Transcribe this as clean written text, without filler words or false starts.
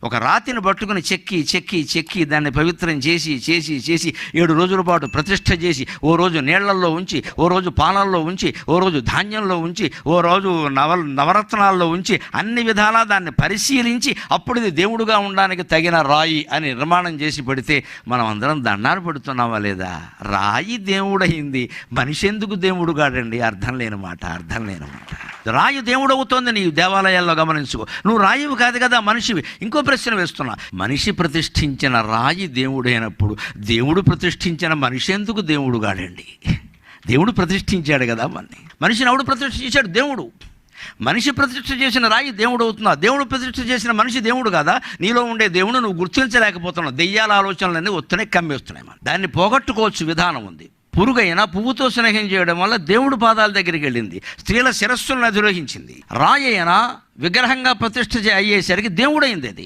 ఒక రాతిని పట్టుకుని చెక్కి దాన్ని పవిత్రం చేసి 7 రోజుల పాటు ప్రతిష్ఠ చేసి, ఓ రోజు నీళ్లల్లో ఉంచి, ఓ రోజు పాలల్లో ఉంచి, ఓ రోజు ధాన్యంలో ఉంచి, ఓ రోజు నవరత్నాల్లో ఉంచి, అన్ని విధాలా దాన్ని పరిశీలించి అప్పుడు ఇది దేవుడుగా ఉండడానికి తగిన రాయి అని నిర్మాణం చేసి పెడితే మనం అందరం దండాలు పెడుతున్నామా లేదా? రాయి దేవుడయింది, మనిషి ఎందుకు దేవుడు కాడండి? అర్థం లేని మాట. రాయి దేవుడు అవుతోంది నీ దేవాలయాల్లో గమనించుకో. నువ్వు రాయివి కాదు కదా, మనిషివి. ఇంకో ప్రశ్న వేస్తున్నా, మనిషి ప్రతిష్ఠించిన రాయి దేవుడైనప్పుడు దేవుడు ప్రతిష్ఠించిన మనిషి ఎందుకు దేవుడు కాడండి? దేవుడు ప్రతిష్ఠించాడు కదా మనిషిని. ఎవడు ప్రతిష్ఠించాడు? దేవుడు. మనిషి ప్రతిష్ఠ చేసిన రాయి దేవుడు అవుతున్నా, దేవుడు ప్రతిష్ఠ చేసిన మనిషి దేవుడు కదా. నీలో ఉండే దేవుడు నువ్వు గుర్తించలేకపోతున్నావు. దెయ్యాల ఆలోచనలన్నీ వస్తున్నాయి, కమ్మేస్తున్నాయి. దాన్ని పోగొట్టుకోవచ్చు, విధానం ఉంది. పురుగైనా పువ్వుతో స్నేహం చేయడం వల్ల దేవుడు పాదాల దగ్గరికి వెళ్ళింది, స్త్రీల శిరస్సులను అధిరోహించింది. రాయి అయినా విగ్రహంగా ప్రతిష్ఠ అయ్యేసరికి దేవుడైంది అది.